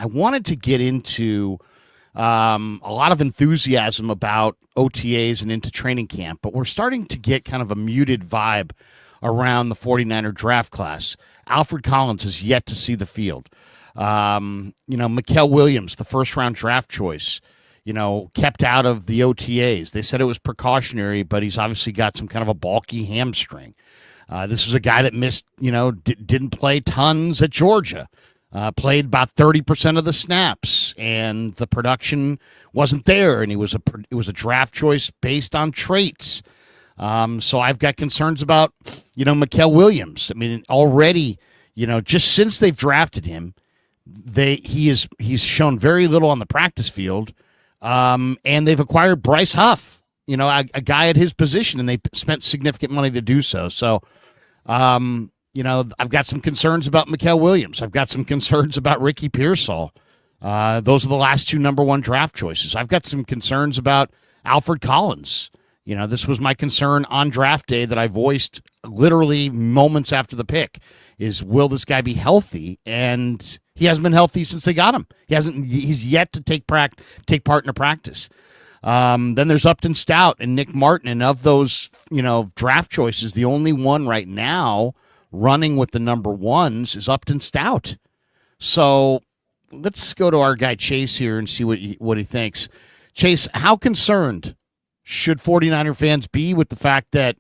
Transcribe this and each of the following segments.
wanted to get into a lot of enthusiasm about OTAs and into training camp, but we're starting to get kind of a muted vibe around the 49er draft class. Alfred Collins has yet to see the field. Mykel Williams, the first-round draft choice, kept out of the OTAs. They said it was precautionary, but he's obviously got some kind of a bulky hamstring. This was a guy that missed, didn't play tons at Georgia. Played about 30% of the snaps, and the production wasn't there, and it was a draft choice based on traits. So I've got concerns about, Mykel Williams. I mean, already, just since they've drafted him, he's shown very little on the practice field, and they've acquired Bryce Huff, a guy at his position, and they spent significant money to do so. So, I've got some concerns about Mykel Williams. I've got some concerns about Ricky Pearsall. Those are the last two number one draft choices. I've got some concerns about Alfred Collins. This was my concern on draft day that I voiced literally moments after the pick is, will this guy be healthy? And he hasn't been healthy since they got him. He's yet to take part in a practice. Then there's Upton Stout and Nick Martin. And of those, draft choices, the only one right now running with the number ones is Upton Stout. So let's go to our guy Chase here and see what he thinks. Chase, how concerned should 49er fans be with the fact that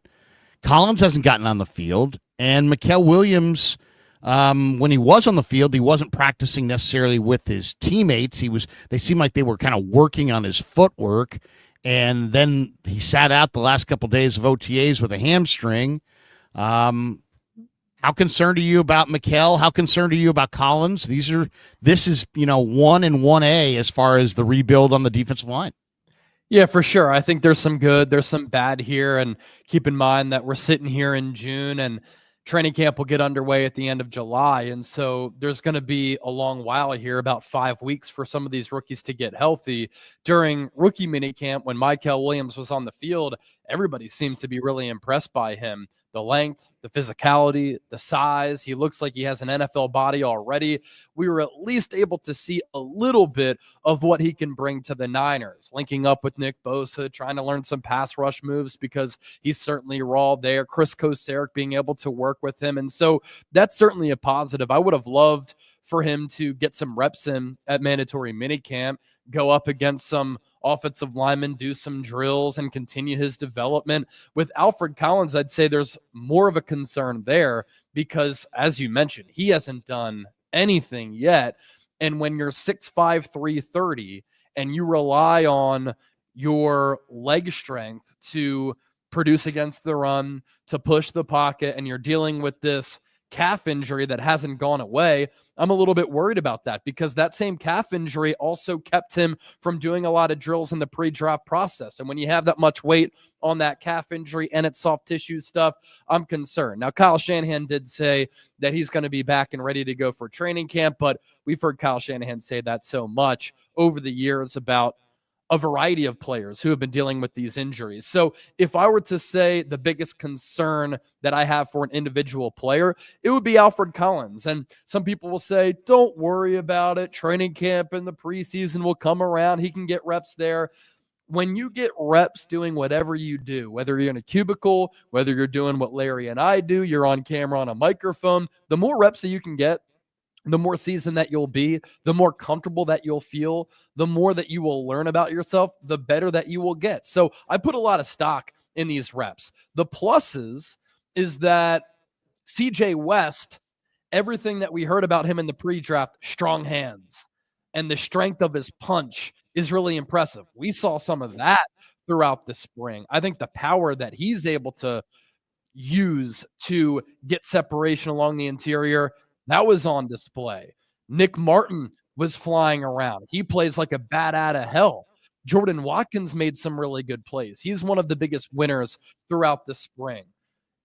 Collins hasn't gotten on the field and Mykel Williams, when he was on the field, he wasn't practicing necessarily with his teammates. They seemed like they were kind of working on his footwork, and then he sat out the last couple of days of OTAs with a hamstring. How concerned are you about Mykel? How concerned are you about Collins? This is 1 and 1A as far as the rebuild on the defensive line. Yeah, for sure. I think there's some good, there's some bad here. And keep in mind that we're sitting here in June and training camp will get underway at the end of July. And so there's going to be a long while here, about 5 weeks for some of these rookies to get healthy. During rookie minicamp, when Mykel Williams was on the field, everybody seemed to be really impressed by him. The length, the physicality, the size. He looks like he has an NFL body already. We were at least able to see a little bit of what he can bring to the Niners, linking up with Nick Bosa, trying to learn some pass rush moves because he's certainly raw there. Chris Kosaric being able to work with him. And so that's certainly a positive. I would have loved for him to get some reps in at mandatory minicamp, go up against some offensive linemen, do some drills, and continue his development. With Alfred Collins, I'd say there's more of a concern there because, as you mentioned, he hasn't done anything yet. And when you're 6'5", 330, and you rely on your leg strength to produce against the run, to push the pocket, and you're dealing with this calf injury that hasn't gone away, I'm a little bit worried about that because that same calf injury also kept him from doing a lot of drills in the pre-draft process. And when you have that much weight on that calf injury and it's soft tissue stuff, I'm concerned. Now, Kyle Shanahan did say that he's going to be back and ready to go for training camp, but we've heard Kyle Shanahan say that so much over the years about a variety of players who have been dealing with these injuries. So if I were to say the biggest concern that I have for an individual player, it would be Alfred Collins. And some people will say, don't worry about it. Training camp and the preseason will come around. He can get reps there. When you get reps doing whatever you do, whether you're in a cubicle, whether you're doing what Larry and I do, you're on camera on a microphone, the more reps that you can get, the more seasoned that you'll be, the more comfortable that you'll feel, the more that you will learn about yourself, the better that you will get. So I put a lot of stock in these reps. The pluses is that CJ West, everything that we heard about him in the pre-draft, strong hands, and the strength of his punch is really impressive. We saw some of that throughout the spring. I think the power that he's able to use to get separation along the interior, that was on display. Nick Martin was flying around. He plays like a bat out of hell. Jordan Watkins made some really good plays. He's one of the biggest winners throughout the spring.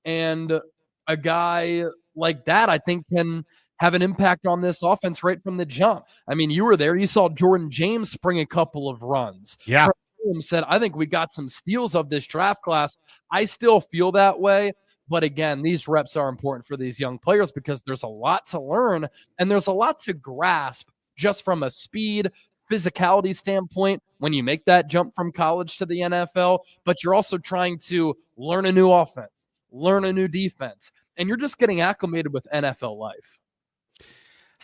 And a guy like that, I think, can have an impact on this offense right from the jump. I mean, you were there. You saw Jordan James spring a couple of runs. Yeah. Said, I think we got some steals of this draft class. I still feel that way. But again, these reps are important for these young players because there's a lot to learn and there's a lot to grasp just from a speed, physicality standpoint when you make that jump from college to the NFL, but you're also trying to learn a new offense, learn a new defense, and you're just getting acclimated with NFL life.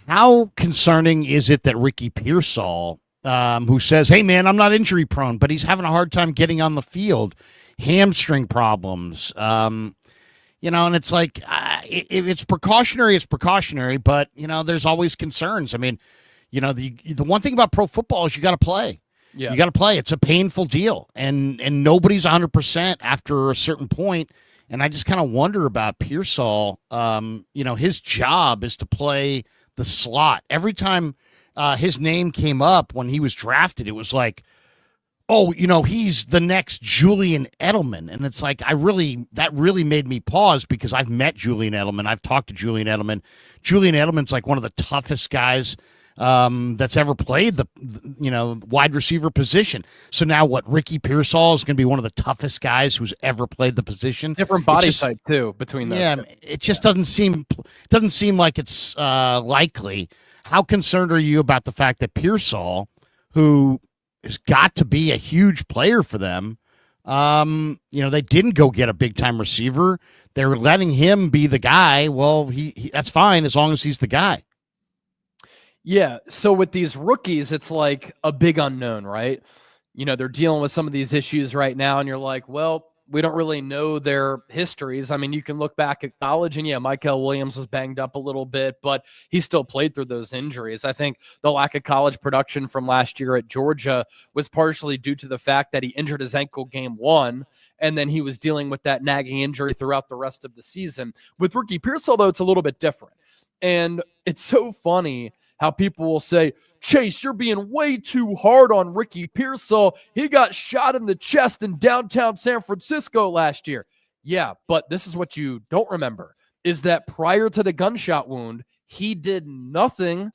How concerning is it that Ricky Pearsall, who says, "Hey man, I'm not injury prone," but he's having a hard time getting on the field, hamstring problems, and it's like if it's precautionary, it's precautionary, but there's always concerns. I mean, the one thing about pro football is you got to play. Yeah. You got to play. It's a painful deal, and nobody's 100% after a certain point. And I just kind of wonder about Pearsall. His job is to play the slot. Every time his name came up when he was drafted, it was like, oh, he's the next Julian Edelman. And it's like, that really made me pause because I've met Julian Edelman. I've talked to Julian Edelman. Julian Edelman's like one of the toughest guys that's ever played the wide receiver position. So now what? Pearsall is going to be one of the toughest guys who's ever played the position. Different body type too between those. Yeah, two. It just doesn't seem like it's likely. How concerned are you about the fact that Pearsall, who has got to be a huge player for them, they didn't go get a big time receiver. They're letting him be the guy. Well, he that's fine as long as he's the guy. Yeah. So with these rookies, it's like a big unknown, right? They're dealing with some of these issues right now, and you're like, well, we don't really know their histories. I mean, you can look back at college, and yeah, Mykel Williams was banged up a little bit, but he still played through those injuries. I think the lack of college production from last year at Georgia was partially due to the fact that he injured his ankle game 1, and then he was dealing with that nagging injury throughout the rest of the season. With Ricky Pearsall, though, it's a little bit different. And it's so funny how people will say, Chase, you're being way too hard on Ricky Pearsall. He got shot in the chest in downtown San Francisco last year. Yeah, but this is what you don't remember, is that prior to the gunshot wound, he did nothing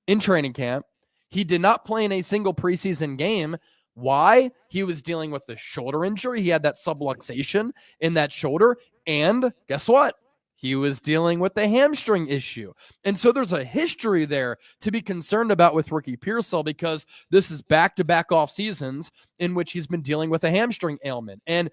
in training camp. He did not play in a single preseason game. Why? He was dealing with a shoulder injury. He had that subluxation in that shoulder. And guess what? He was dealing with the hamstring issue. And so there's a history there to be concerned about with Ricky Pearsall, because this is back-to-back off seasons in which he's been dealing with a hamstring ailment. And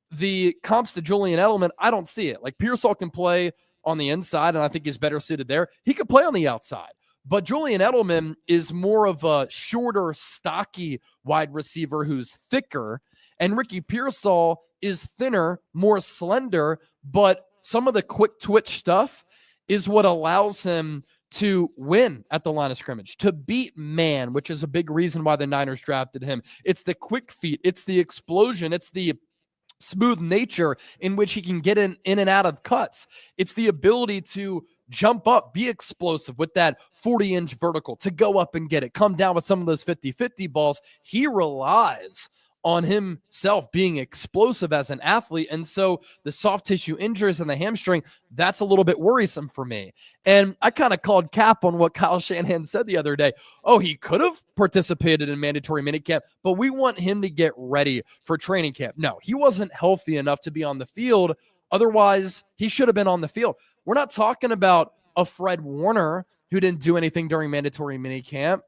the comps to Julian Edelman, I don't see it. Like, Pearsall can play on the inside, and I think he's better suited there. He could play on the outside. But Julian Edelman is more of a shorter, stocky wide receiver who's thicker. And Ricky Pearsall is thinner, more slender, but some of the quick twitch stuff is what allows him to win at the line of scrimmage, to beat man, which is a big reason why the Niners drafted him. It's the quick feet. It's the explosion. It's the smooth nature in which he can get in and out of cuts. It's the ability to jump up, be explosive with that 40-inch vertical, to go up and get it, come down with some of those 50-50 balls. He relies on himself being explosive as an athlete. And so the soft tissue injuries and the hamstring, that's a little bit worrisome for me. And I kind of called cap on what Kyle Shanahan said the other day. Oh, he could have participated in mandatory minicamp, but we want him to get ready for training camp. No, he wasn't healthy enough to be on the field. Otherwise, he should have been on the field. We're not talking about a Fred Warner who didn't do anything during mandatory minicamp.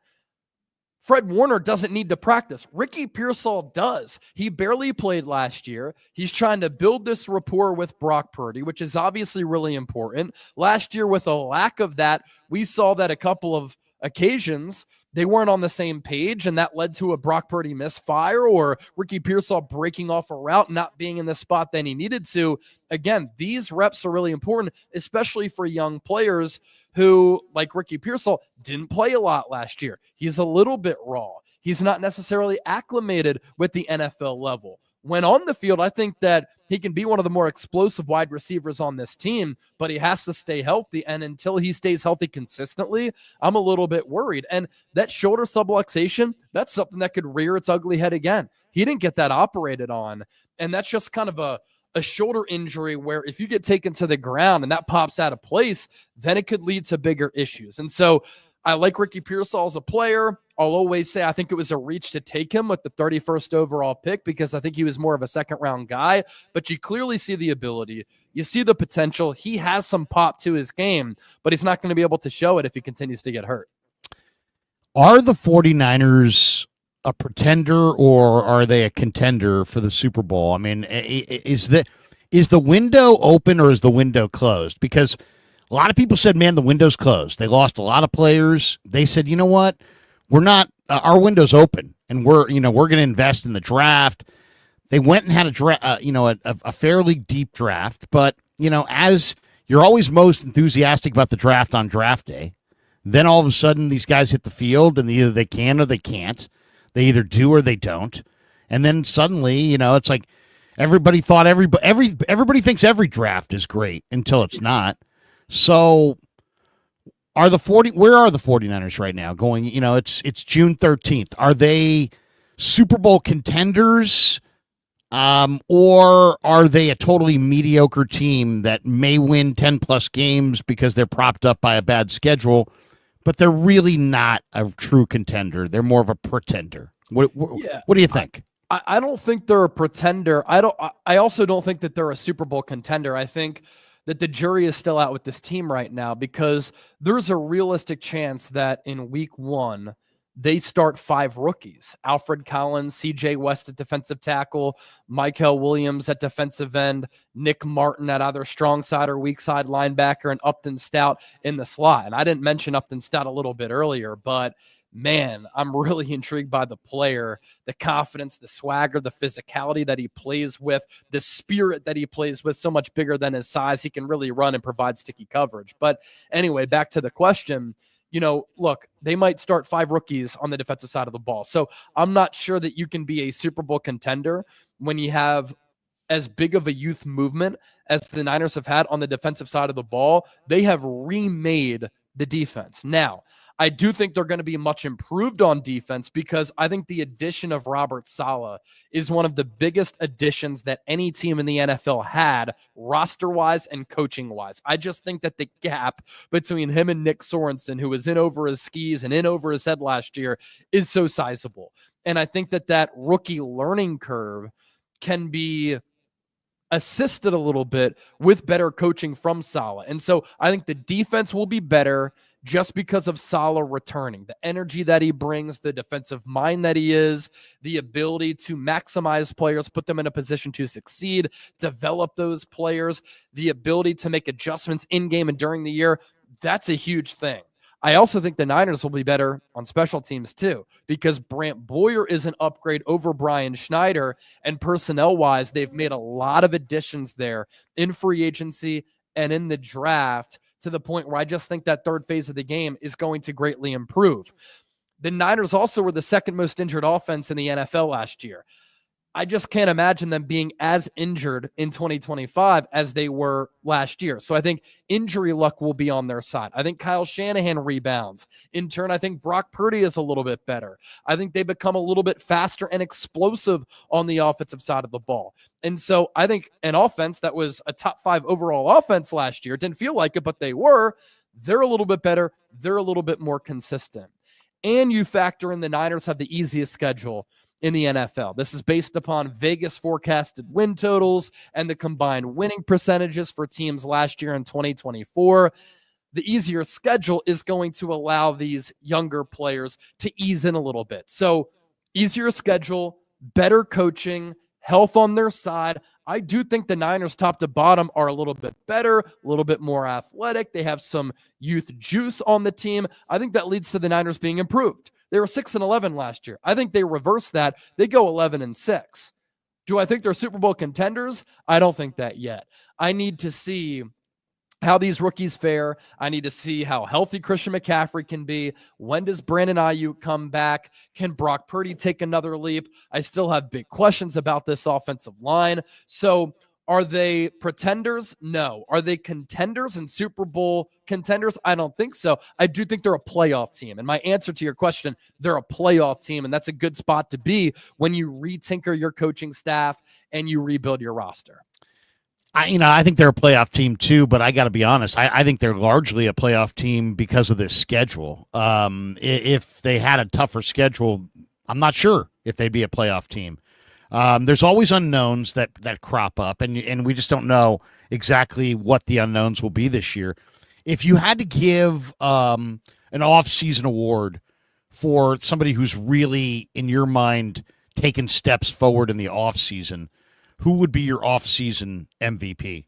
Fred Warner doesn't need to practice. Ricky Pearsall does. He barely played last year. He's trying to build this rapport with Brock Purdy, which is obviously really important. Last year, with a lack of that, we saw that a couple of occasions they weren't on the same page, and that led to a Brock Purdy misfire or Ricky Pearsall breaking off a route, not being in the spot that he needed to. Again, these reps are really important, especially for young players who, like Ricky Pearsall, didn't play a lot last year. He's a little bit raw. He's not necessarily acclimated with the NFL level. When on the field, I think that he can be one of the more explosive wide receivers on this team, but he has to stay healthy. And until he stays healthy consistently, I'm a little bit worried. And that shoulder subluxation, that's something that could rear its ugly head again. He didn't get that operated on. And that's just kind of a shoulder injury where if you get taken to the ground and that pops out of place, then it could lead to bigger issues. And so I like Ricky Pearsall as a player. I'll always say I think it was a reach to take him with the 31st overall pick because I think he was more of a second-round guy. But you clearly see the ability. You see the potential. He has some pop to his game, but he's not going to be able to show it if he continues to get hurt. Are the 49ers a pretender or are they a contender for the Super Bowl? I mean, is the window open or is the window closed? Because a lot of people said, man, the window's closed. They lost a lot of players. They said, you know what? We're not, our window's open and we're going to invest in the draft. They went and had a fairly deep draft, but, as you're always most enthusiastic about the draft on draft day, then all of a sudden these guys hit the field and either they can or they can't. They either do or they don't. And then suddenly, it's like everybody thought everybody thinks every draft is great until it's not. So where are the 49ers right now going? It's June 13th. Are they Super Bowl contenders? Or are they a totally mediocre team that may win 10 plus games because they're propped up by a bad schedule, but they're really not a true contender? They're more of a pretender. What do you think? I don't think they're a pretender. I also don't think that they're a Super Bowl contender. I think that the jury is still out with this team right now because there's a realistic chance that in week 1, they start 5 rookies: Alfred Collins, CJ West at defensive tackle, Mykel Williams at defensive end, Nick Martin at either strong side or weak side linebacker, and Upton Stout in the slot. And I didn't mention Upton Stout a little bit earlier, but man, I'm really intrigued by the player, the confidence, the swagger, the physicality that he plays with, the spirit that he plays with, so much bigger than his size. He can really run and provide sticky coverage. But anyway, back to the question. Look, they might start 5 rookies on the defensive side of the ball. So I'm not sure that you can be a Super Bowl contender when you have as big of a youth movement as the Niners have had on the defensive side of the ball. They have remade the defense. Now, I do think they're going to be much improved on defense because I think the addition of Robert Saleh is one of the biggest additions that any team in the NFL had, roster-wise and coaching-wise. I just think that the gap between him and Nick Sorensen, who was in over his skis and in over his head last year, is so sizable. And I think that rookie learning curve can be assisted a little bit with better coaching from Saleh. And so I think the defense will be better just because of Saleh returning, the energy that he brings, the defensive mind that he is, the ability to maximize players, put them in a position to succeed, develop those players, the ability to make adjustments in game and during the year. That's a huge thing. I also think the Niners will be better on special teams too, because Brant Boyer is an upgrade over Brian Schneider, and personnel-wise, they've made a lot of additions there in free agency and in the draft to the point where I just think that third phase of the game is going to greatly improve. The Niners also were the second most injured offense in the NFL last year. I just can't imagine them being as injured in 2025 as they were last year. So I think injury luck will be on their side. I think Kyle Shanahan rebounds. In turn, I think Brock Purdy is a little bit better. I think they become a little bit faster and explosive on the offensive side of the ball. And so I think an offense that was a top 5 overall offense last year, didn't feel like it, but they were, they're a little bit better. They're a little bit more consistent. And you factor in the Niners have the easiest schedule in the NFL. This is based upon Vegas forecasted win totals and the combined winning percentages for teams last year in 2024. The easier schedule is going to allow these younger players to ease in a little bit. So easier schedule, better coaching, health on their side. I do think the Niners top to bottom are a little bit better, a little bit more athletic. They have some youth juice on the team. I think that leads to the Niners being improved. They were 6-11 last year. I think they reverse that. They go 11-6. Do I think they're Super Bowl contenders? I don't think that yet. I need to see how these rookies fare. I need to see how healthy Christian McCaffrey can be. When does Brandon Ayuk come back? Can Brock Purdy take another leap? I still have big questions about this offensive line. So are they pretenders? No. Are they contenders and Super Bowl contenders? I don't think so. I do think they're a playoff team. And my answer to your question, they're a playoff team. And that's a good spot to be when you retinker your coaching staff and you rebuild your roster. I think they're a playoff team too, but I got to be honest. I think they're largely a playoff team because of this schedule. If they had a tougher schedule, I'm not sure if they'd be a playoff team. There's always unknowns that crop up, and we just don't know exactly what the unknowns will be this year. If you had to give an off-season award for somebody who's really, in your mind, taken steps forward in the offseason, who would be your offseason MVP?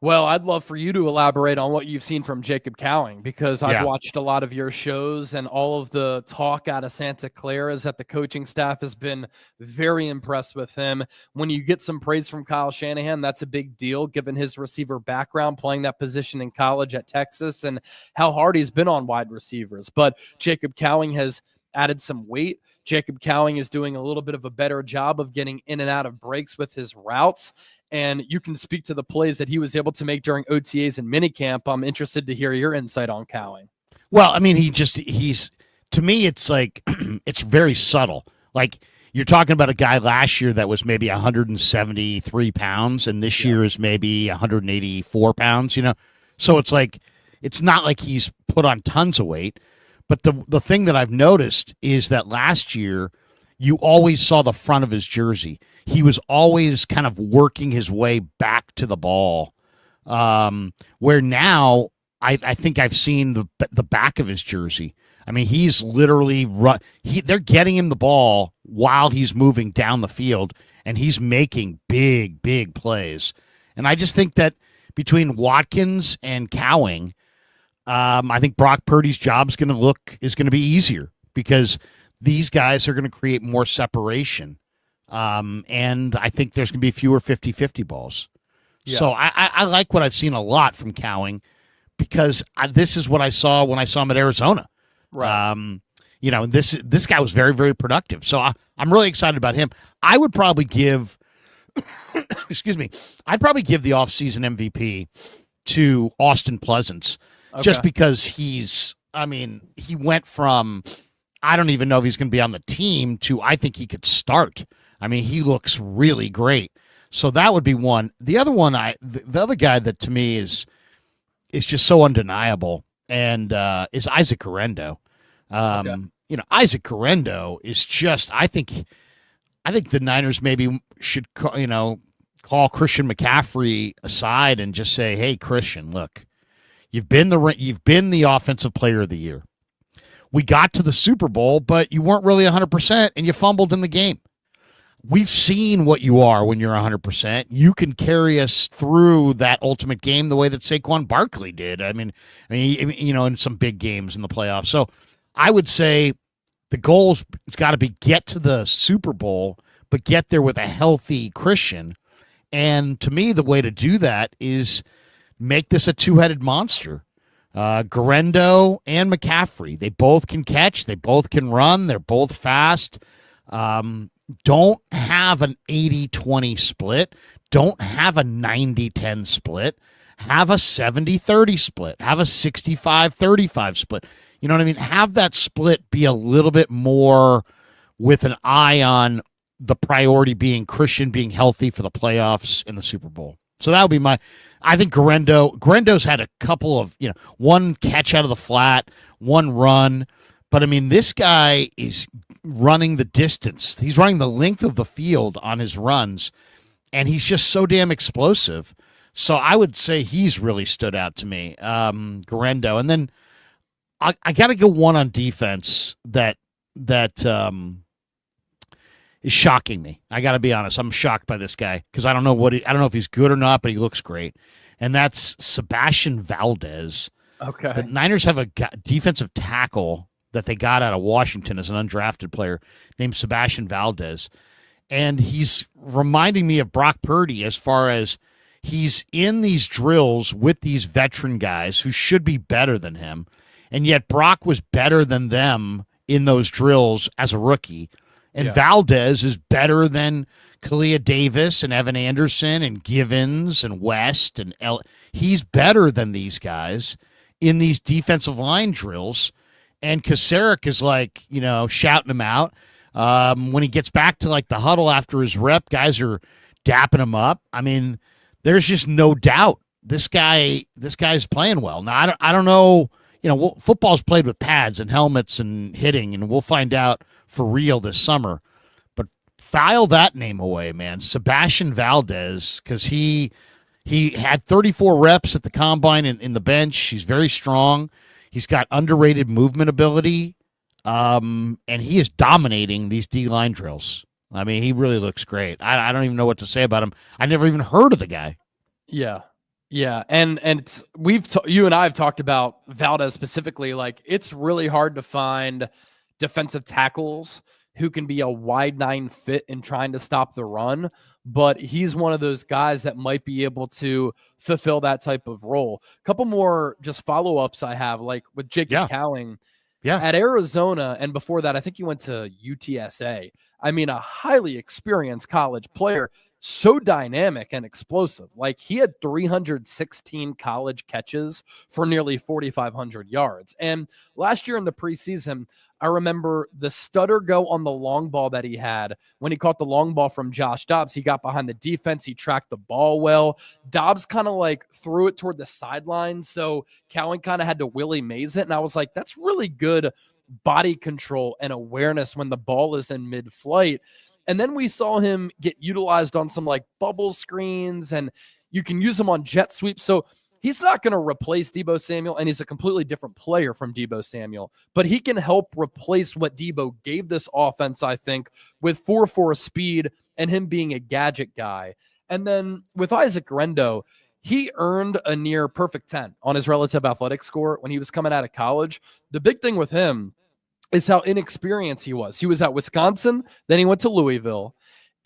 Well, I'd love for you to elaborate on what you've seen from Jacob Cowing, because I've Yeah. watched a lot of your shows, and all of the talk out of Santa Clara is that the coaching staff has been very impressed with him. When you get some praise from Kyle Shanahan, that's a big deal given his receiver background, playing that position in college at Texas, and how hard he's been on wide receivers. But Jacob Cowing has added some weight. Jacob Cowing is doing a little bit of a better job of getting in and out of breaks with his routes. And you can speak to the plays that he was able to make during OTAs and minicamp. I'm interested to hear your insight on Cowing. Well, I mean, he's to me, it's like it's very subtle. Like, you're talking about a guy last year that was maybe 173 pounds, and this year is maybe 184 pounds, So it's like, it's not like he's put on tons of weight. But the thing that I've noticed is that last year, you always saw the front of his jersey. He was always kind of working his way back to the ball. Where now, I think I've seen the back of his jersey. I mean, he's literally they're getting him the ball while he's moving down the field, and he's making big, big plays. And I just think that between Watkins and Cowing, I think Brock Purdy's job is going to be easier, because these guys are going to create more separation. And I think there's going to be fewer 50-50 balls. Yeah. So I like what I've seen a lot from Cowing, because this is what I saw when I saw him at Arizona. Right. This guy was very, very productive. So I'm really excited about him. I would probably give, I'd probably give the offseason MVP to Austin Pleasance, just because he went from, I don't even know if he's going to be on the team, to I think he could start. I mean, he looks really great. So that would be one. The other one, the other guy that to me is just so undeniable, and is Isaac Guerendo. Isaac Guerendo is just, I think the Niners maybe should call Christian McCaffrey aside and just say, hey, Christian, look, you've been the offensive player of the year. We got to the Super Bowl, but you weren't really 100%, and you fumbled in the game. We've seen what you are when you're 100%. You can carry us through that ultimate game the way that Saquon Barkley did. I mean, in some big games in the playoffs. So I would say the goal's got to be get to the Super Bowl, but get there with a healthy Christian. And to me, the way to do that is make this a two-headed monster. Guerendo and McCaffrey, they both can catch, they both can run, they're both fast. Don't have an 80-20 split. Don't have a 90-10 split. Have a 70-30 split. Have a 65-35 split. You know what I mean? Have that split be a little bit more with an eye on the priority being Christian being healthy for the playoffs in the Super Bowl. So that would be I think Guerendo's had a couple of, one catch out of the flat, one run. But I mean, this guy is running the distance. He's running the length of the field on his runs, and he's just so damn explosive. So I would say he's really stood out to me, Guerendo. And then I got to go one on defense that is shocking me. I got to be honest. I'm shocked by this guy, because I don't know if he's good or not, but he looks great. And that's Sebastian Valdez. Okay. The Niners have a defensive tackle that they got out of Washington as an undrafted player named Sebastian Valdez. And he's reminding me of Brock Purdy, as far as he's in these drills with these veteran guys who should be better than him. And yet Brock was better than them in those drills as a rookie. And Valdez is better than Kalia Davis and Evan Anderson and Givens and West. He's better than these guys in these defensive line drills. And Kasarik is like, shouting him out. When he gets back to like the huddle after his rep, guys are dapping him up. I mean, there's just no doubt this guy's playing well. Now, I don't know. Football's played with pads and helmets and hitting, and we'll find out for real this summer. But file that name away, man. Sebastian Valdez, because he had 34 reps at the combine in the bench. He's very strong. He's got underrated movement ability. And he is dominating these D-line drills. I mean, he really looks great. I don't even know what to say about him. I never even heard of the guy. Yeah. Yeah. And it's, you and I have talked about Valdez specifically. Like, it's really hard to find defensive tackles who can be a wide nine fit in trying to stop the run. But he's one of those guys that might be able to fulfill that type of role. A couple more just follow-ups I have, like with Jacob Cowing. Yeah. At Arizona, and before that, I think he went to UTSA. I mean, a highly experienced college player, so dynamic and explosive. Like, he had 316 college catches for nearly 4,500 yards. And last year in the preseason, I remember the stutter go on the long ball that he had when he caught the long ball from Josh Dobbs. He got behind the defense. He tracked the ball well. Dobbs kind of like threw it toward the sideline. So Cowan kind of had to Willie Mays it. And I was like, that's really good body control and awareness when the ball is in mid-flight. And then we saw him get utilized on some like bubble screens, and you can use him on jet sweeps. So he's not going to replace Deebo Samuel, and he's a completely different player from Deebo Samuel, but he can help replace what Deebo gave this offense, I think, with 4.4 speed and him being a gadget guy. And then with Isaac Rendo, he earned a near perfect 10 on his relative athletic score when he was coming out of college. The big thing with him is how inexperienced he was. He was at Wisconsin, then he went to Louisville,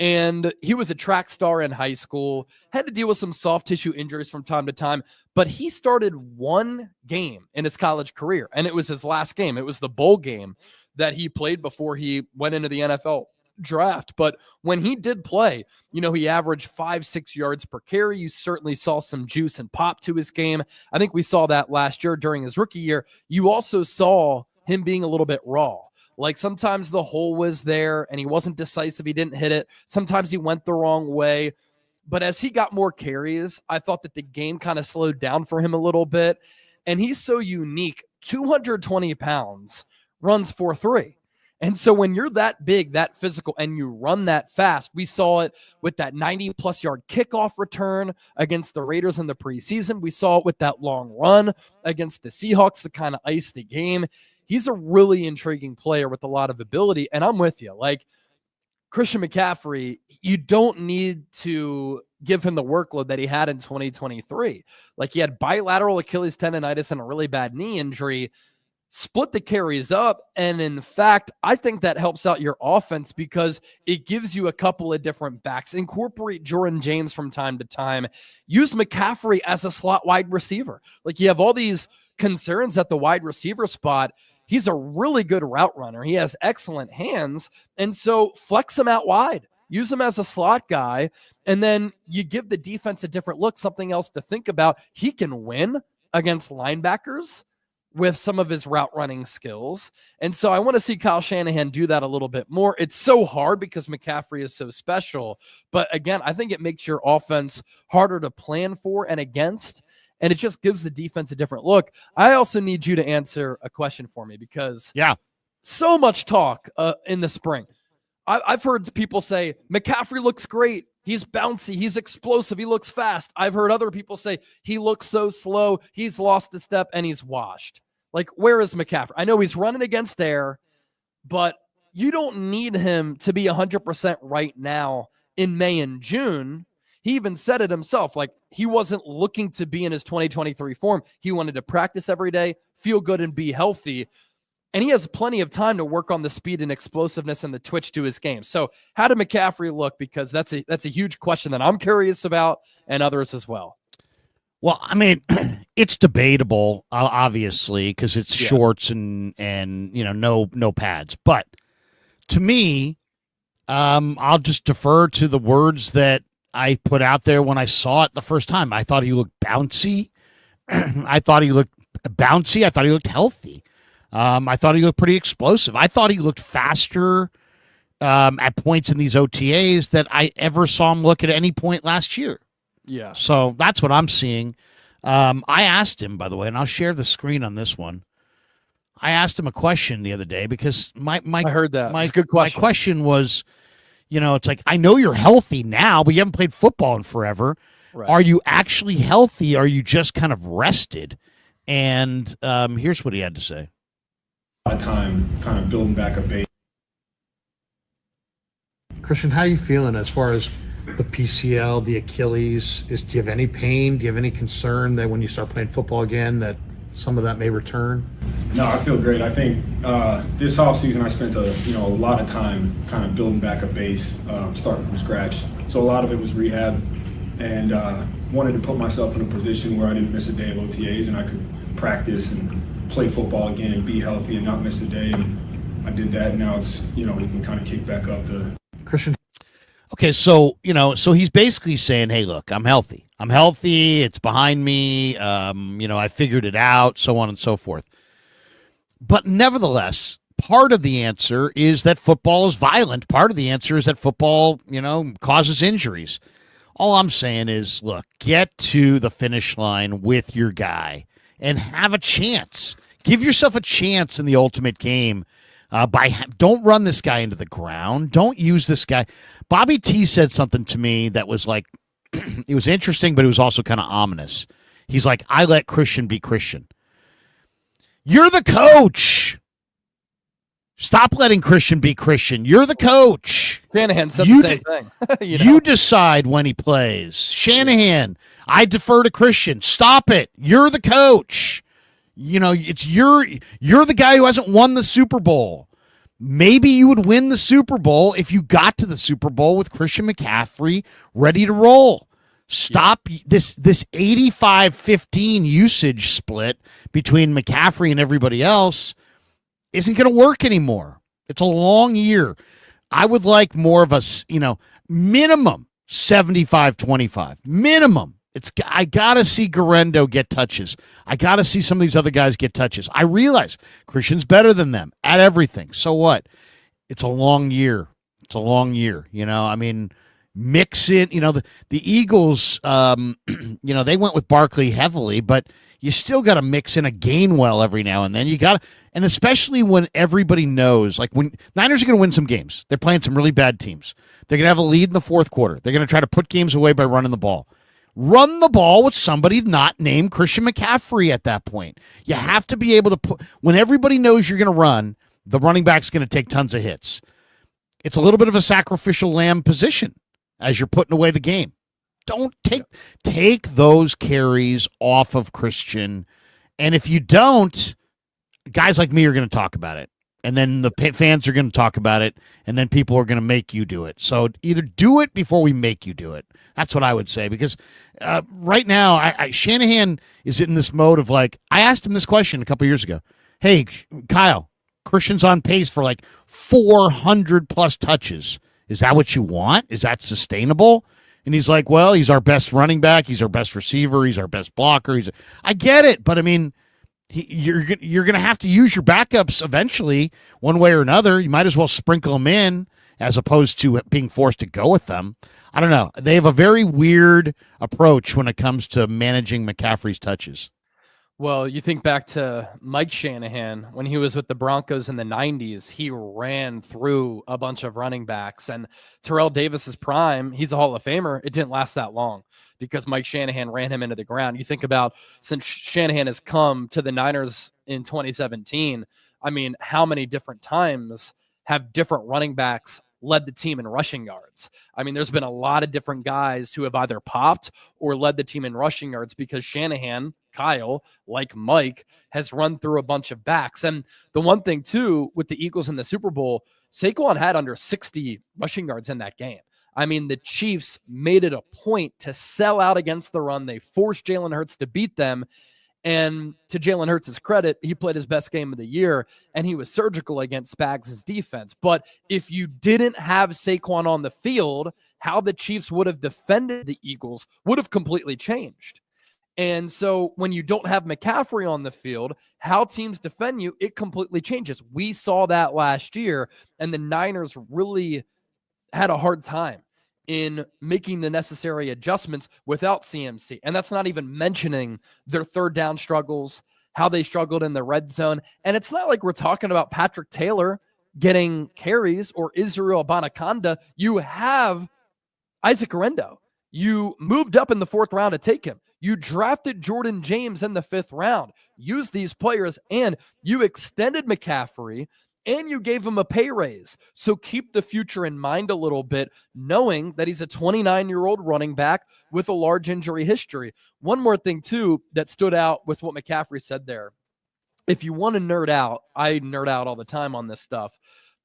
and he was a track star in high school, had to deal with some soft tissue injuries from time to time, but he started one game in his college career, and it was his last game. It was the bowl game that he played before he went into the NFL draft. But when he did play, he averaged 5-6 yards per carry. You certainly saw some juice and pop to his game. I think we saw that last year during his rookie year. You also saw him being a little bit raw. Like, sometimes the hole was there and he wasn't decisive. He didn't hit it. Sometimes he went the wrong way. But as he got more carries, I thought that the game kind of slowed down for him a little bit. And he's so unique. 220 pounds, runs 4.3. And so when you're that big, that physical, and you run that fast, we saw it with that 90-plus yard kickoff return against the Raiders in the preseason. We saw it with that long run against the Seahawks to kind of ice the game. He's a really intriguing player with a lot of ability, and I'm with you. Like, Christian McCaffrey, you don't need to give him the workload that he had in 2023. Like, he had bilateral Achilles tendonitis and a really bad knee injury. Split the carries up, and in fact, I think that helps out your offense because it gives you a couple of different backs. Incorporate Jordan James from time to time. Use McCaffrey as a slot wide receiver. Like, you have all these concerns at the wide receiver spot. He's a really good route runner. He has excellent hands, and so flex him out wide. Use him as a slot guy, and then you give the defense a different look, something else to think about. He can win against linebackers with some of his route running skills. And so I want to see Kyle Shanahan do that a little bit more. It's so hard because McCaffrey is so special. But again, I think it makes your offense harder to plan for and against. And it just gives the defense a different look. I also need you to answer a question for me because so much talk in the spring. I've heard people say, McCaffrey looks great. He's bouncy. He's explosive. He looks fast. I've heard other people say he looks so slow. He's lost a step and he's washed. Like, where is McCaffrey? I know he's running against air, but you don't need him to be 100% right now in May and June. He even said it himself. Like, he wasn't looking to be in his 2023 form. He wanted to practice every day, feel good, and be healthy. And he has plenty of time to work on the speed and explosiveness and the twitch to his game. So how did McCaffrey look? Because that's a huge question that I'm curious about, and others as well. Well, I mean, it's debatable, obviously, because it's shorts and no pads. But to me, I'll just defer to the words that I put out there when I saw it the first time. I thought he looked bouncy. I thought he looked healthy. I thought he looked pretty explosive. I thought he looked faster at points in these OTAs that I ever saw him look at any point last year. Yeah. So that's what I'm seeing. I asked him, by the way, and I'll share the screen on this one. I asked him a question the other day because I heard that. It's a good question. My question was, it's like, I know you're healthy now, but you haven't played football in forever. Right. Are you actually healthy? Are you just kind of rested? And here's what he had to say. lot of time kind of building back a base. Christian, how are you feeling as far as the PCL, the Achilles? Do you have any pain? Do you have any concern that when you start playing football again that some of that may return? No, I feel great. I think this offseason I spent a lot of time kind of building back a base, starting from scratch. So a lot of it was rehab, and wanted to put myself in a position where I didn't miss a day of OTAs and I could practice and play football again and be healthy and not miss a day. And I did that. And now it's, we can kind of kick back up the Christian. Okay, so he's basically saying, "Hey, look, I'm healthy. I'm healthy. It's behind me. I figured it out, so on and so forth." But nevertheless, part of the answer is that football is violent. Part of the answer is that football, causes injuries. All I'm saying is, look, get to the finish line with your guy and have a chance. Give yourself a chance in the ultimate game. Don't run this guy into the ground. Don't use this guy. Bobby T said something to me that was like, it was interesting, but it was also kind of ominous. He's like, I let Christian be Christian. You're the coach. Stop letting Christian be Christian. You're the coach. Shanahan said the same thing. You decide when he plays. Shanahan, I defer to Christian. Stop it. You're the coach. It's you're the guy who hasn't won the Super Bowl. Maybe you would win the Super Bowl if you got to the Super Bowl with Christian McCaffrey ready to roll. Stop this 85-15 usage split between McCaffrey and everybody else isn't going to work anymore. It's a long year. I would like more of a, minimum 75-25. Minimum. I got to see Garendo get touches. I got to see some of these other guys get touches. I realize Christian's better than them at everything. So what? It's a long year. It's a long year. Mix in, the Eagles, they went with Barkley heavily, but you still got to mix in a Gainwell every now and then. And especially when everybody knows, like when Niners are going to win some games, they're playing some really bad teams. They're going to have a lead in the fourth quarter. They're going to try to put games away by running the ball. Run the ball with somebody not named Christian McCaffrey at that point. You have to be able to put, when everybody knows you're going to run, the running back's going to take tons of hits. It's a little bit of a sacrificial lamb position as you're putting away the game. Don't take those carries off of Christian. And if you don't, guys like me are going to talk about it. And then the fans are going to talk about it. And then people are going to make you do it. So either do it before we make you do it. That's what I would say. Because right now, Shanahan is in this mode of like, I asked him this question a couple years ago. Hey, Kyle, Christian's on pace for like 400 plus touches. Is that what you want? Is that sustainable? And he's like, well, he's our best running back. He's our best receiver. He's our best blocker. I get it. But I mean, you're going to have to use your backups eventually one way or another. You might as well sprinkle them in as opposed to being forced to go with them. I don't know. They have a very weird approach when it comes to managing McCaffrey's touches. Well, you think back to Mike Shanahan when he was with the Broncos in the 90s, he ran through a bunch of running backs. And Terrell Davis's prime, he's a Hall of Famer. It didn't last that long because Mike Shanahan ran him into the ground. You think about since Shanahan has come to the Niners in 2017, I mean, how many different times have different running backs led the team in rushing yards? I mean, there's been a lot of different guys who have either popped or led the team in rushing yards because Shanahan, Kyle, like Mike, has run through a bunch of backs. And the one thing, too, with the Eagles in the Super Bowl, Saquon had under 60 rushing yards in that game. I mean, the Chiefs made it a point to sell out against the run. They forced Jalen Hurts to beat them. And to Jalen Hurts' credit, he played his best game of the year, and he was surgical against Spags' defense. But if you didn't have Saquon on the field, how the Chiefs would have defended the Eagles would have completely changed. And so when you don't have McCaffrey on the field, how teams defend you, it completely changes. We saw that last year, and the Niners really had a hard time in making the necessary adjustments without CMC. And that's not even mentioning their third down struggles, how they struggled in the red zone. And it's not like we're talking about Patrick Taylor getting carries or Israel Abanikanda. You have Isaac Garendo. You moved up in the fourth round to take him. You drafted Jordan James in the 5th round. Use these players, and you extended McCaffrey, and you gave him a pay raise. So keep the future in mind a little bit, knowing that he's a 29-year-old running back with a large injury history. One more thing, too, that stood out with what McCaffrey said there. If you want to nerd out, I nerd out all the time on this stuff,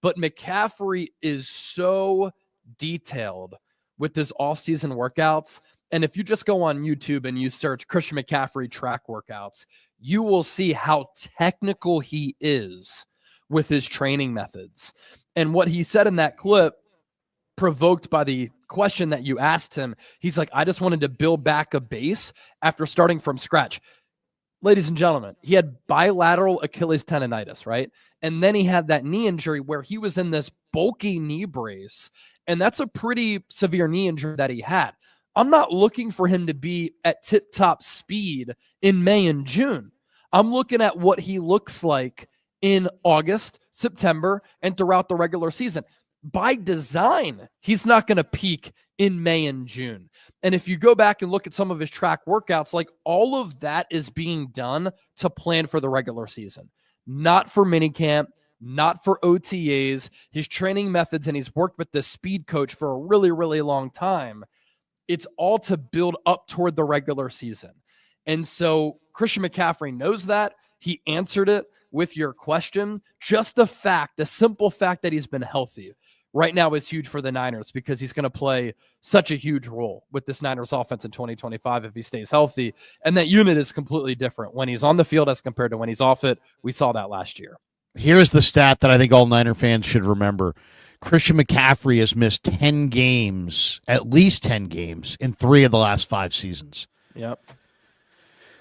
but McCaffrey is so detailed with his offseason workouts. And if you just go on YouTube and you search Christian McCaffrey track workouts, you will see how technical he is with his training methods. And what he said in that clip, provoked by the question that you asked him, he's like, I just wanted to build back a base after starting from scratch. Ladies and gentlemen, he had bilateral Achilles tendonitis, right? And then he had that knee injury where he was in this bulky knee brace. And that's a pretty severe knee injury that he had. I'm not looking for him to be at tip-top speed in May and June. I'm looking at what he looks like in August, September, and throughout the regular season. By design, he's not going to peak in May and June. And if you go back and look at some of his track workouts, like all of that is being done to plan for the regular season, not for minicamp, not for OTAs. His training methods, and he's worked with the speed coach for a really, really long time. It's all to build up toward the regular season. And so Christian McCaffrey knows that. He answered it with your question. Just the simple fact that he's been healthy right now is huge for the Niners, because he's going to play such a huge role with this Niners offense in 2025 if he stays healthy. And that unit is completely different when he's on the field as compared to when he's off it. We saw that last year. Here's the stat that I think all Niner fans should remember. Christian McCaffrey has missed 10 games, at least 10 games, in 3 of the last 5 seasons. Yep.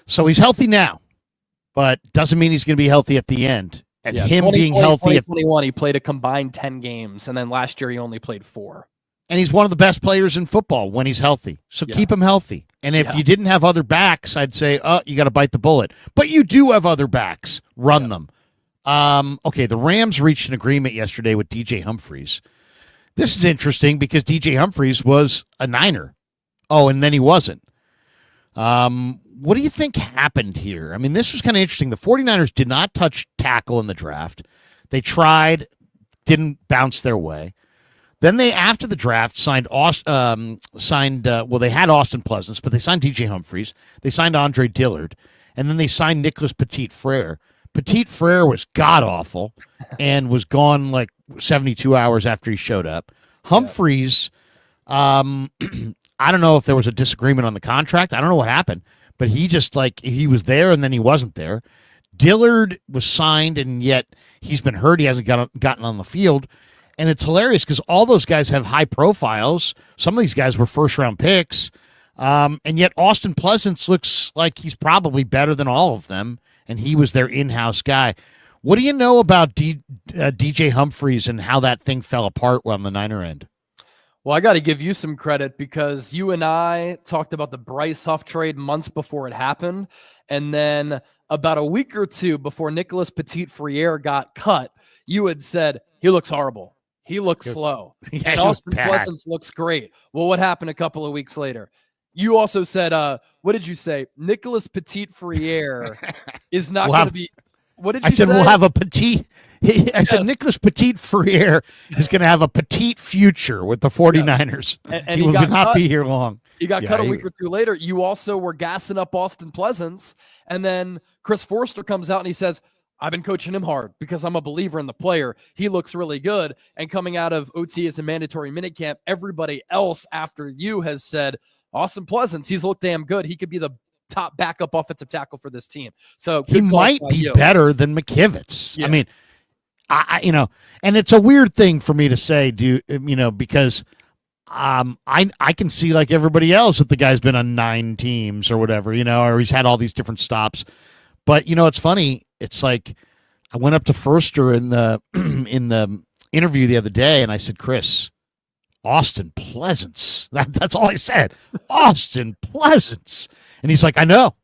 So he's healthy now, but doesn't mean he's going to be healthy at the end. And him being 2020, healthy, 2021, he played a combined 10 games, and then last year he only played 4. and he's one of the best players in football when he's healthy. So keep him healthy. And if you didn't have other backs, I'd say, oh, you got to bite the bullet. But you do have other backs. Run them. Okay, the Rams reached an agreement yesterday with DJ Humphries. This is interesting because DJ Humphries was a Niner. Oh, and then he wasn't. What do you think happened here? I mean, this was kind of interesting. The 49ers did not touch tackle in the draft. They tried, didn't bounce their way. Then they, after the draft, they had Austin Pleasance, but they signed DJ Humphries. They signed Andre Dillard, and then they signed Nicholas Petit-Frere. Petit-Frere was god-awful and was gone like 72 hours after he showed up. Humphries, I don't know if there was a disagreement on the contract. I don't know what happened, but he just he was there and then he wasn't there. Dillard was signed, and yet he's been hurt. He hasn't gotten on the field. And it's hilarious because all those guys have high profiles. Some of these guys were first-round picks. And yet Austin Pleasance looks like he's probably better than all of them, and he was their in-house guy. What do you know about DJ Humphries and how that thing fell apart on the Niner end? Well, I got to give you some credit because you and I talked about the Bryce Huff trade months before it happened. And then about a week or two before Nicholas Petit-Frere got cut, you had said, he looks horrible. He looks slow. Yeah, and Austin Pleasance looks great. Well, what happened a couple of weeks later? You also said, what did you say? Nicholas Petit-Frere is not going to be. What did you say? I said, we'll have a petite. I said, Nicholas Petit-Frere is going to have a petite future with the 49ers. And he will not be here long. He got cut a week or two later. You also were gassing up Austin Pleasance. And then Chris Forster comes out and he says, I've been coaching him hard because I'm a believer in the player. He looks really good. And coming out of OT as a mandatory minicamp, everybody else after you has said, Austin Pleasance, he's looked damn good. He could be the top backup offensive tackle for this team. So he might be better than McKivitz. Yeah. I mean, I and it's a weird thing for me to say, because I can see like everybody else that the guy's been on 9 teams or whatever, or he's had all these different stops. But it's funny. It's like I went up to Forster in the in the interview the other day, and I said, Chris, Austin Pleasance. That's all I said. Austin Pleasance. And he's like, I know.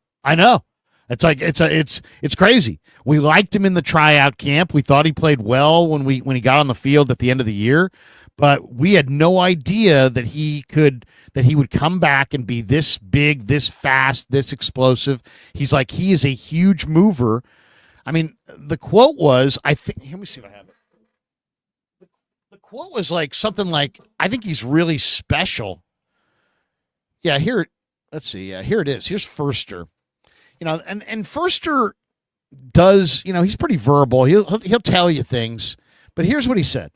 It's like it's crazy. We liked him in the tryout camp. We thought he played well when he got on the field at the end of the year. but we had no idea that he would come back and be this big, this fast, this explosive. He's like, he is a huge mover. I mean, the quote was, I think, let me see if I have it. The quote was like something like, I think he's really special. Yeah, here, let's see. Yeah, here it is. Here's Furster. You know, and Furster does, you know, he's pretty verbal. He'll tell you things. But here's what he said.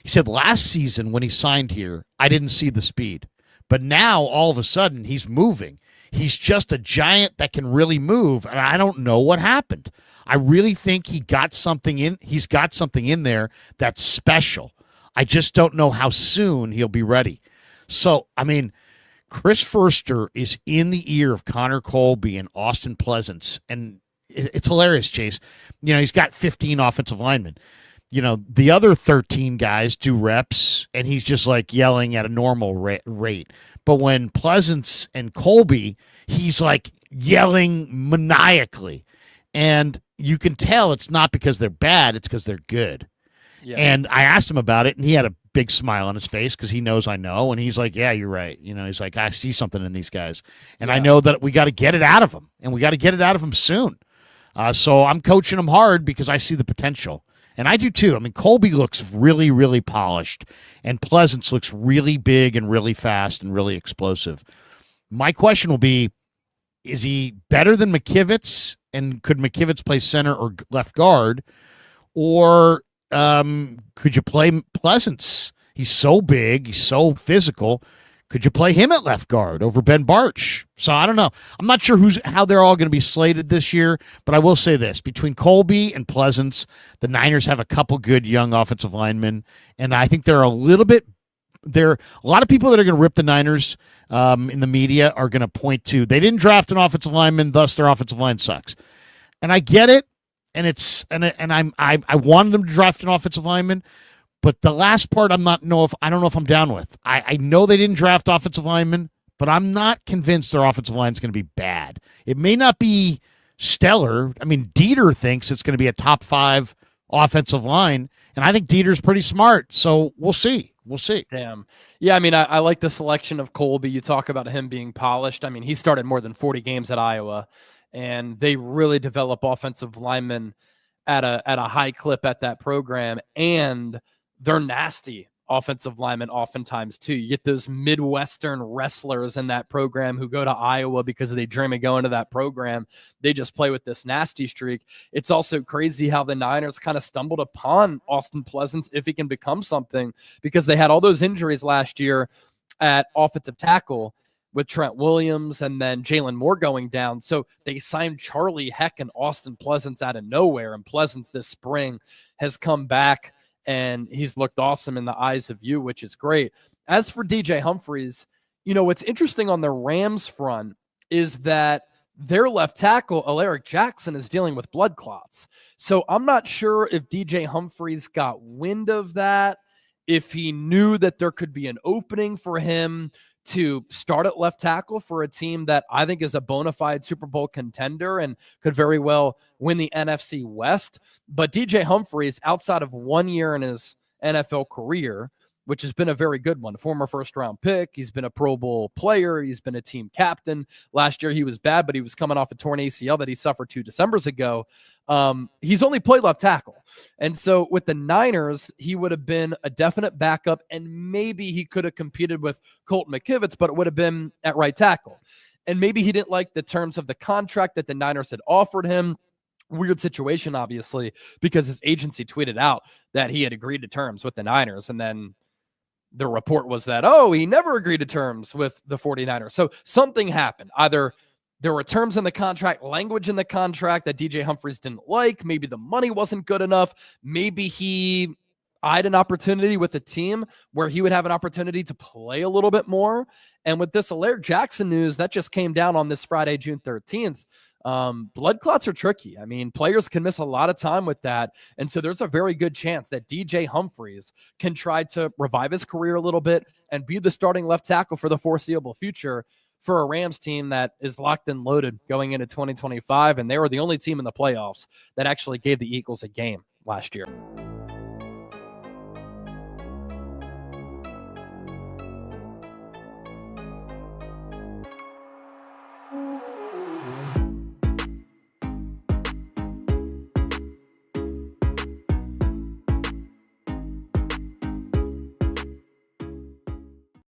He said, last season when he signed here, I didn't see the speed. But now, all of a sudden, he's moving. He's just a giant that can really move, and I don't know what happened. I really think he's got something in there that's special. I just don't know how soon he'll be ready. So, I mean, Chris Furster is in the ear of Connor Colby and Austin Pleasance, and it's hilarious, Chase. You know, he's got 15 offensive linemen. You know, the other 13 guys do reps, and he's just like yelling at a normal rate. But when Pleasance and Colby, he's like yelling maniacally. And you can tell it's not because they're bad, it's because they're good. Yeah. And I asked him about it, and he had a big smile on his face because he knows I know. And he's like, yeah, you're right. You know, he's like, I see something in these guys. And I know that we got to get it out of them, and we got to get it out of them soon. So I'm coaching them hard because I see the potential. And I do too. I mean, Colby looks really, really polished, and Pleasance looks really big and really fast and really explosive. My question will be, is he better than McKivitz, and could McKivitz play center or left guard? Or could you play Pleasance? He's so big. He's so physical. Could you play him at left guard over Ben Barch? So I don't know. I'm not sure how they're all going to be slated this year, but I will say this. Between Colby and Pleasance, the Niners have a couple good young offensive linemen, and I think they're a lot of people that are going to rip the Niners in the media are going to point to they didn't draft an offensive lineman, thus their offensive line sucks. And I get it, and I wanted them to draft an offensive lineman. But the last part, I don't know if I'm down with. I know they didn't draft offensive linemen, but I'm not convinced their offensive line is going to be bad. It may not be stellar. I mean, Dieter thinks it's going to be a top 5 offensive line, and I think Dieter's pretty smart. So we'll see. We'll see. Damn. Yeah, I mean, I like the selection of Colby. You talk about him being polished. I mean, he started more than 40 games at Iowa, and they really develop offensive linemen at a high clip at that program, and they're nasty offensive linemen oftentimes too. You get those Midwestern wrestlers in that program who go to Iowa because they dream of going to that program. They just play with this nasty streak. It's also crazy how the Niners kind of stumbled upon Austin Pleasance, if he can become something, because they had all those injuries last year at offensive tackle with Trent Williams and then Jalen Moore going down. So they signed Charlie Heck and Austin Pleasance out of nowhere. And Pleasance this spring has come back, and he's looked awesome in the eyes of you, which is great. As for DJ Humphries, you know, what's interesting on the Rams front is that their left tackle, Alaric Jackson, is dealing with blood clots. So I'm not sure if DJ Humphries got wind of that, if he knew that there could be an opening for him to start at left tackle for a team that I think is a bona fide Super Bowl contender and could very well win the NFC West. But DJ Humphries, outside of 1 year in his NFL career, which has been a very good one, former first-round pick, he's been a Pro Bowl player, he's been a team captain. Last year he was bad, but he was coming off a torn ACL that he suffered 2 Decembers ago. He's only played left tackle. And so with the Niners, he would have been a definite backup, and maybe he could have competed with Colton McKivitz, but it would have been at right tackle. And maybe he didn't like the terms of the contract that the Niners had offered him. Weird situation, obviously, because his agency tweeted out that he had agreed to terms with the Niners. And then the report was that, he never agreed to terms with the 49ers. So something happened. Either there were terms in the contract, language in the contract that DJ Humphries didn't like. Maybe the money wasn't good enough. Maybe he eyed an opportunity with a team where he would have an opportunity to play a little bit more. And with this Alaric Jackson news, that just came down on this Friday, June 13th. Blood clots are tricky. I mean, players can miss a lot of time with that. And so there's a very good chance that DJ Humphries can try to revive his career a little bit and be the starting left tackle for the foreseeable future for a Rams team that is locked and loaded going into 2025. And they were the only team in the playoffs that actually gave the Eagles a game last year.